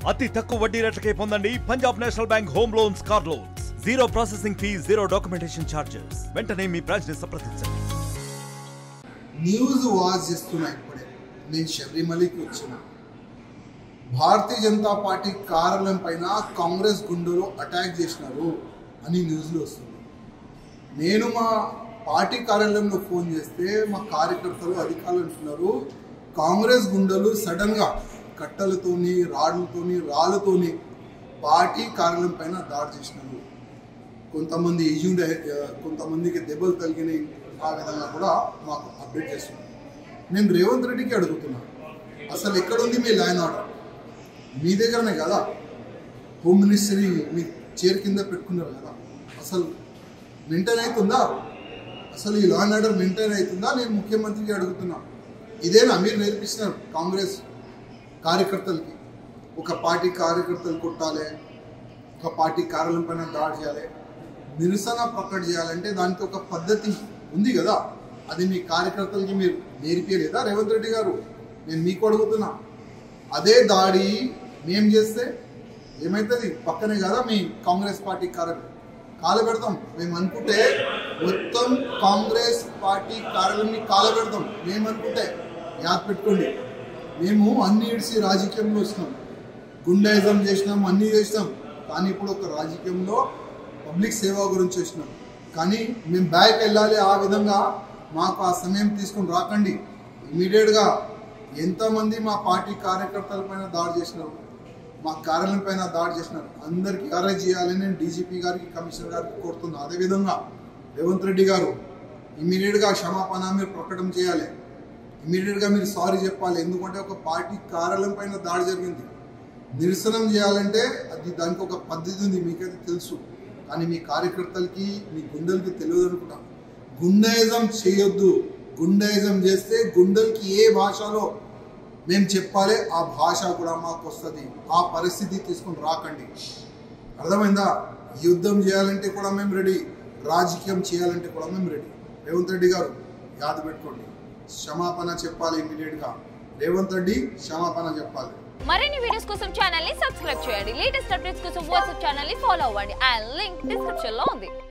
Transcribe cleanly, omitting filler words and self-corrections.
అతి తక్కువ వడ్డీ రేట్లకే పొందండి Punjab national bank home loans, car loans. Zero processing fee, zero documentation charges. వెంటనే మీ బ్రాంచ్ ని సంప్రదించండి. న్యూస్ వాచ్ చేస్తున్నా. ఇప్పుడే నేను శబరిమలకి వచ్చిన. భారతీయ జనతా పార్టీ కార్యాలయం పైన కాంగ్రెస్ గుండెలు అటాక్ చేసినారు అని న్యూస్లో వస్తుంది. నేను మా పార్టీ కార్యాలయంలో ఫోన్ చేస్తే మా కార్యకర్తలు అధికారులు అంటున్నారు, కాంగ్రెస్ గుండెలు సడన్గా కట్టలతోని, రాళ్లతోని, రాళ్ళతోని పార్టీ కార్యాలయం పైన దాడి చేసినారు. కొంతమంది కొంతమందికి దెబ్బలు తగిలినాయి. ఆ విధంగా కూడా మాకు అప్డేట్ చేస్తున్నారు. నేను రేవంత్ రెడ్డికి అడుగుతున్నా, అసలు ఎక్కడుంది మీ లా అండ్ ఆర్డర్? మీ దగ్గరనే కదా హోమ్ మినిస్టరీ మీ చైర్ కింద పెట్టుకున్నారు కదా. అసలు మెయింటైన్ అవుతుందా? అసలు ఈ లా అండ్ ఆర్డర్ మెయింటైన్ అవుతుందా? నేను ముఖ్యమంత్రికి అడుగుతున్నా. ఇదేనా మీరు నేర్పిస్తున్నారు కాంగ్రెస్ కార్యకర్తలకి? ఒక పార్టీ కార్యకర్తలు కొట్టాలి, ఒక పార్టీ కార్యాలయం పైన దాడి చేయాలి, నిరసన ప్రకటన చేయాలంటే దానికి ఒక పద్ధతి ఉంది కదా. అది మీ కార్యకర్తలకి మీరు నేర్పియలేదా రేవంత్ రెడ్డి గారు? నేను మీకు అడుగుతున్నా. అదే దాడి మేము చేస్తే ఏమవుతుంది? పక్కనే కదా మీ కాంగ్రెస్ పార్టీ కార్యాలయం. కాలబెడతాం మేము అనుకుంటే, మొత్తం కాంగ్రెస్ పార్టీ కార్యాలయాన్ని కాలబెడతాం మేము అనుకుంటే. యాద్ పెట్టుకోండి, మేము అన్ని ఇడిసి రాజకీయంలో వచ్చినాం, గుండాయిజం చేసినాం, అన్నీ చేసినాం. కానీ ఇప్పుడు ఒక రాజకీయంలో పబ్లిక్ సేవ గురించి వచ్చినాం. కానీ మేము బ్యాక్ వెళ్ళాలి. ఆ విధంగా మాకు ఆ సమయం తీసుకొని రాకండి. ఇమీడియట్గా ఎంతమంది మా పార్టీ కార్యకర్తల పైన దాడి చేసినారు, మా కార్యాలయం పైన దాడి చేసినారు, అందరికీ అరెస్ట్ చేయాలని నేను డీజీపీ గారికి, కమిషనర్ గారికి కోరుతున్నాను. అదేవిధంగా రేవంత్ రెడ్డి గారు ఇమీడియట్గా క్షమాపణ మీరు ప్రకటన చేయాలి. ఇమీడియట్గా మీరు సారీ చెప్పాలి. ఎందుకంటే ఒక పార్టీ కార్యాలయం పైన దాడి జరిగింది. నిరసనం చేయాలంటే అది దానికి ఒక పద్ధతి ఉంది, మీకైతే తెలుసు. కానీ మీ కార్యకర్తలకి, మీ గుండెలకి తెలియదు అనుకుంటా. గుండాయిజం చేయొద్దు. గుండాయిజం చేస్తే గుండెలకి ఏ భాషలో మేము చెప్పాలి ఆ భాష కూడా మాకు వస్తుంది. ఆ పరిస్థితి తీసుకొని రాకండి. అర్థమైందా? యుద్ధం చేయాలంటే కూడా మేము రెడీ, రాజకీయం చేయాలంటే కూడా మేము రెడీ. రేవంత్ రెడ్డి గారు యాద పెట్టుకోండి, క్షమాపణ చెప్పాలి ఇమీడియట్గా. రేవంత్ రెడ్డి క్షమాపణ చెప్పాలి. మరిన్ని వీడియోస్ కోసం ఛానల్ ని సబ్స్క్రైబ్ చేయండి. లేటెస్ట్ అప్డేట్స్ కోసం వాట్సాప్ ఛానల్ ని ఫాలో అవ్వండి. ఆ లింక్ డిస్క్రిప్షన్ లో ఉంది.